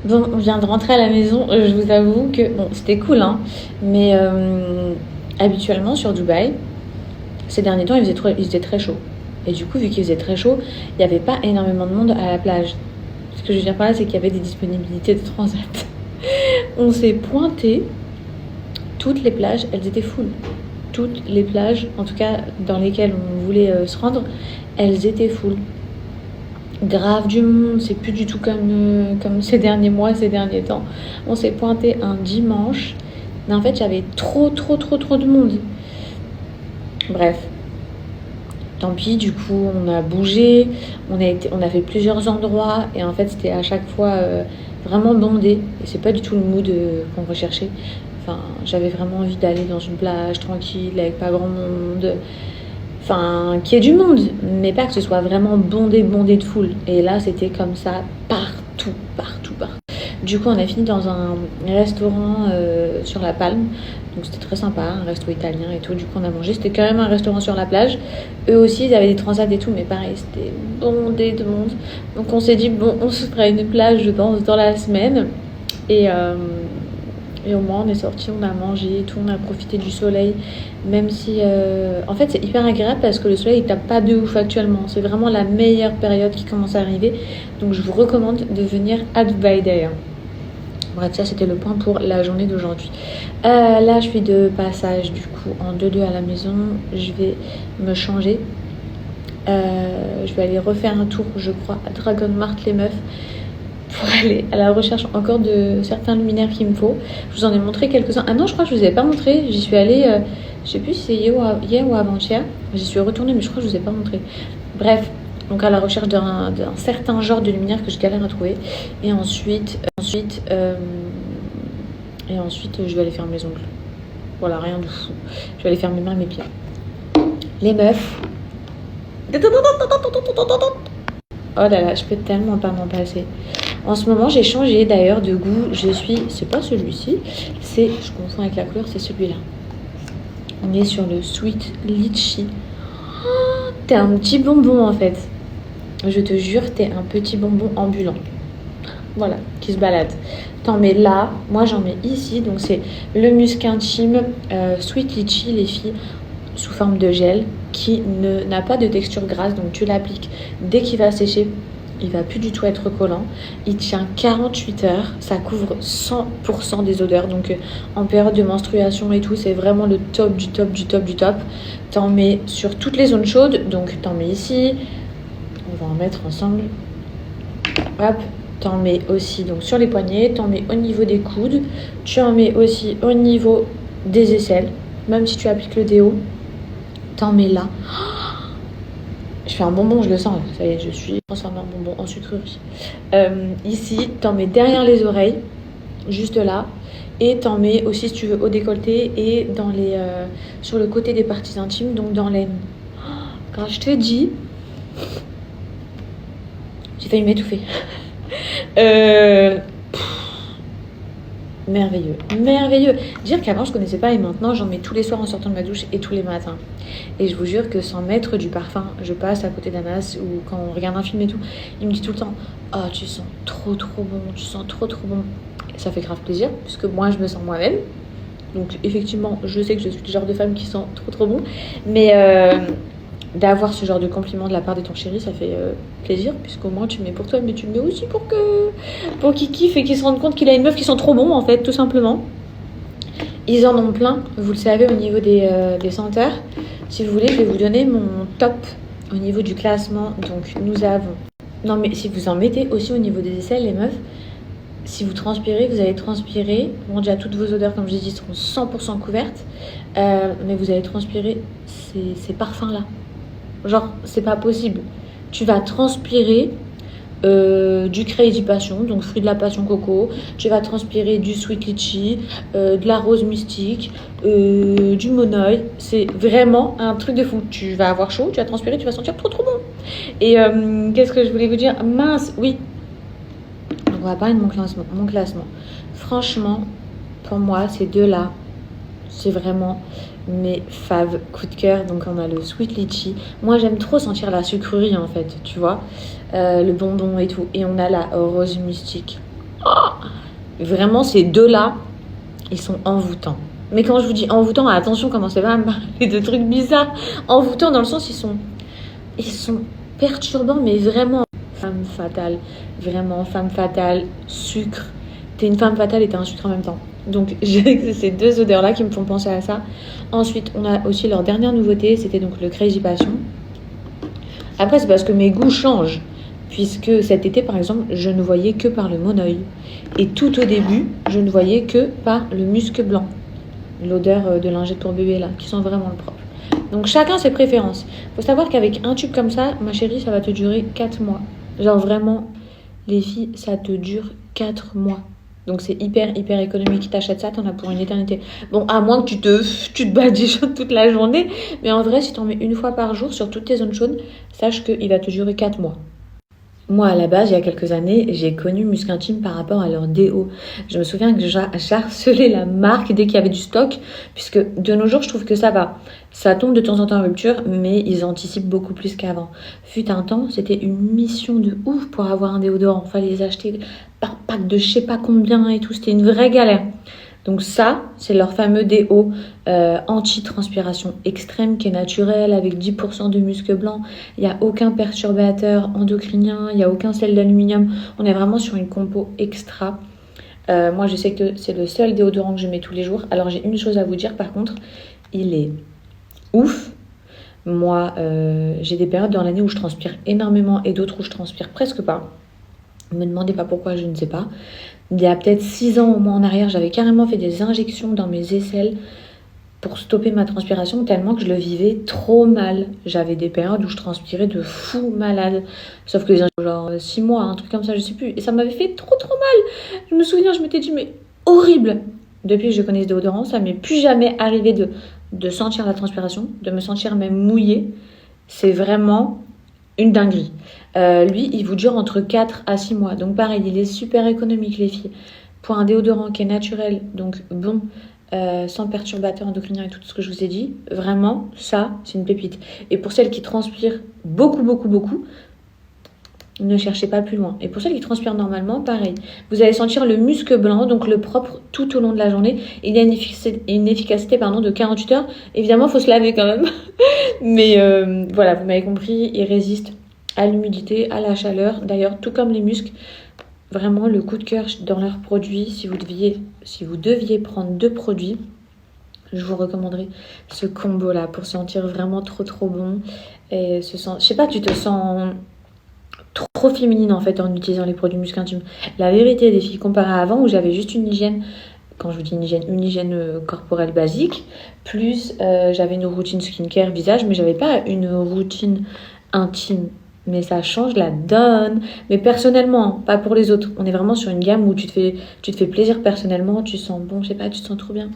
Bon, on vient de rentrer à la maison. Je vous avoue que bon, c'était cool, hein, mais habituellement sur Dubaï, ces derniers temps, il faisait très chaud. Et du coup, vu qu'il faisait très chaud, il n'y avait pas énormément de monde à la plage. Ce que je veux dire par là, c'est qu'il y avait des disponibilités de transat. On s'est pointé, toutes les plages, elles étaient full. Toutes les plages, en tout cas dans lesquelles on voulait se rendre, elles étaient full. Grave du monde, c'est plus du tout comme ces derniers mois, ces derniers temps. On s'est pointé un dimanche, mais en fait, j'avais trop de monde. Bref, tant pis, du coup, on a bougé, on a fait plusieurs endroits, et en fait, c'était à chaque fois vraiment bondé. Et c'est pas du tout le mood qu'on recherchait. Enfin, j'avais vraiment envie d'aller dans une plage tranquille, avec pas grand monde. Enfin, qu'il y ait du monde, mais pas que ce soit vraiment bondé de foule. Et là, c'était comme ça partout. Du coup, on a fini dans un restaurant sur la Palme. Donc, c'était très sympa, un resto italien et tout. Du coup, on a mangé. C'était quand même un restaurant sur la plage. Eux aussi, ils avaient des transats et tout, mais pareil, c'était bondé de monde. Donc, on s'est dit, bon, on se fera une plage, je pense, dans la semaine. Et, euh, et au moins, on est sorti, on a mangé et tout, on a profité du soleil. Même si, en fait, c'est hyper agréable parce que le soleil, il tape pas de ouf actuellement. C'est vraiment la meilleure période qui commence à arriver. Donc, je vous recommande de venir à Dubaï d'ailleurs. Bref, ça, c'était le point pour la journée d'aujourd'hui. Là, je suis de passage, du coup, en 2-2 à la maison. Je vais me changer. Je vais aller refaire un tour, je crois, à Dragon Mart les meufs, pour aller à la recherche encore de certains luminaires qu'il me faut. Je vous en ai montré quelques-uns. Ah non, je crois que je vous avais pas montré. J'y suis allée, je sais plus si c'est hier ou avant-hier. J'y suis retournée, mais je crois que je vous ai pas montré. Bref, donc à la recherche d'un certain genre de luminaire que je galère à trouver. Et ensuite, je vais aller faire mes ongles. Voilà, rien de fou. Je vais aller faire mes mains et mes pieds. Les meufs. Oh là là, je peux tellement pas m'en passer. En ce moment, j'ai changé d'ailleurs de goût. C'est pas celui-ci, je confonds avec la couleur, c'est celui-là. On est sur le Sweet Litchi. Oh, t'es un petit bonbon en fait. Je te jure, t'es un petit bonbon ambulant. Voilà, qui se balade. T'en mets là, moi j'en mets ici. Donc c'est le Musk Intime Sweet Litchi, les filles, sous forme de gel, qui n'a pas de texture grasse. Donc tu l'appliques dès qu'il va sécher. Il va plus du tout être collant. Il tient 48 heures. Ça couvre 100% des odeurs. Donc en période de menstruation et tout, c'est vraiment le top du top du top du top. T'en mets sur toutes les zones chaudes. Donc t'en mets ici. On va en mettre ensemble. Hop. T'en mets aussi donc sur les poignets. T'en mets au niveau des coudes. Tu en mets aussi au niveau des aisselles. Même si tu appliques le déo. T'en mets là. Je fais un bonbon, je le sens. Ça y est, je suis transformée en bonbon, en sucrerie. Ici, t'en mets derrière les oreilles, juste là. Et t'en mets aussi, si tu veux, au décolleté et sur le côté des parties intimes, donc dans l'aine. Quand je te dis, j'ai failli m'étouffer. Merveilleux. Dire qu'avant je connaissais pas et maintenant j'en mets tous les soirs en sortant de ma douche et tous les matins. Et je vous jure que sans mettre du parfum, je passe à côté d'Anas ou quand on regarde un film et tout, il me dit tout le temps: oh, tu sens trop bon, tu sens trop bon. Et ça fait grave plaisir puisque moi je me sens moi-même. Donc effectivement, je sais que je suis le genre de femme qui sent trop bon, mais d'avoir ce genre de compliment de la part de ton chéri, ça fait plaisir, puisqu'au moins tu le mets pour toi, mais tu le mets aussi pour qu'il kiffe et qu'il se rende compte qu'il a une meuf qui sent trop bon, en fait, tout simplement. Ils en ont plein, vous le savez, au niveau des senteurs. Si vous voulez, je vais vous donner mon top au niveau du classement. Donc nous avons... Non mais si vous en mettez aussi au niveau des aisselles, les meufs, si vous transpirez, vous allez transpirer. Bon, déjà, toutes vos odeurs, comme je l'ai dit, seront 100% couvertes. Mais vous allez transpirer ces parfums-là. Genre, c'est pas possible. Tu vas transpirer du Crazy Passion, donc fruit de la passion coco. Tu vas transpirer du Sweet Litchi, de la rose mystique, du monoï. C'est vraiment un truc de fou. Tu vas avoir chaud, tu vas transpirer, tu vas sentir trop bon. Et qu'est-ce que je voulais vous dire? Mince, oui. Donc on va parler de mon classement. Franchement, pour moi, ces deux-là, c'est vraiment mes faves coup de cœur. Donc on a le Sweet Litchi. Moi j'aime trop sentir la sucrerie en fait, tu vois, le bonbon et tout. Et on a la rose mystique. Vraiment, ces deux-là, ils sont envoûtants. Mais quand je vous dis envoûtants, attention, commencez pas à me parler de trucs bizarres. Envoûtants dans le sens, ils sont perturbants, mais vraiment. Femme fatale, vraiment femme fatale, sucre. T'es une femme fatale et t'es un sucre en même temps. Donc j'ai ces deux odeurs-là qui me font penser à ça. Ensuite, on a aussi leur dernière nouveauté, c'était donc le Crazy Passion. Après, c'est parce que mes goûts changent. Puisque cet été, par exemple, je ne voyais que par le monoeil. Et tout au début, je ne voyais que par le musc blanc. L'odeur de lingette pour bébé, là, qui sont vraiment le propre. Donc, chacun ses préférences. Faut savoir qu'avec un tube comme ça, ma chérie, ça va te durer 4 mois. Genre, vraiment, les filles, ça te dure 4 mois. Donc, c'est hyper, hyper économique. T'achètes ça, t'en as pour une éternité. Bon, à moins que tu te badigeonnes toute la journée. Mais en vrai, si t'en mets une fois par jour sur toutes tes zones chaudes, sache qu'il va te durer 4 mois. Moi, à la base, il y a quelques années, j'ai connu Musc Intime par rapport à leur déo. Je me souviens que j'harcelais la marque dès qu'il y avait du stock, puisque de nos jours, je trouve que ça va. Ça tombe de temps en temps en rupture, mais ils anticipent beaucoup plus qu'avant. Fut un temps, c'était une mission de ouf pour avoir un déodorant. Fallait les acheter par pack de je sais pas combien et tout. C'était une vraie galère. Donc ça, c'est leur fameux déo anti-transpiration extrême qui est naturel avec 10% de musc blanc. Il n'y a aucun perturbateur endocrinien, il n'y a aucun sel d'aluminium. On est vraiment sur une compo extra. Moi, je sais que c'est le seul déodorant que je mets tous les jours. Alors, j'ai une chose à vous dire par contre, il est ouf. Moi, j'ai des périodes dans l'année où je transpire énormément et d'autres où je transpire presque pas. Ne me demandez pas pourquoi, je ne sais pas. Il y a peut-être 6 ans au moins en arrière, j'avais carrément fait des injections dans mes aisselles pour stopper ma transpiration tellement que je le vivais trop mal. J'avais des périodes où je transpirais de fou malade. Sauf que les injections, genre 6 mois, un truc comme ça, je sais plus. Et ça m'avait fait trop mal. Je me souviens, je m'étais dit, mais horrible. Depuis que je connais ce déodorant, ça m'est plus jamais arrivé de sentir la transpiration, de me sentir même mouillée. C'est vraiment une dinguerie. Lui, il vous dure entre 4 à 6 mois. Donc pareil, il est super économique, les filles. Pour un déodorant qui est naturel, donc bon, sans perturbateur endocrinien et tout ce que je vous ai dit, vraiment, ça, c'est une pépite. Et pour celles qui transpirent beaucoup, ne cherchez pas plus loin. Et pour celles qui transpirent normalement, pareil. Vous allez sentir le musc blanc, donc le propre, tout au long de la journée. Il y a une efficacité de 48 heures. Évidemment, il faut se laver quand même. Mais voilà, vous m'avez compris, il résiste à l'humidité, à la chaleur. D'ailleurs, tout comme les muscles, vraiment le coup de cœur dans leurs produits. Si vous deviez prendre 2 produits, je vous recommanderais ce combo-là pour sentir vraiment trop bon. Et je sais pas, tu te sens trop féminine en fait en utilisant les produits Musc Intime. La vérité des filles, comparé à avant où j'avais juste une hygiène, quand je vous dis une hygiène corporelle basique, plus j'avais une routine skincare visage, mais j'avais pas une routine intime. Mais ça change la donne. Mais personnellement, pas pour les autres. On est vraiment sur une gamme où tu te fais plaisir personnellement, tu sens bon, je sais pas, tu te sens trop bien.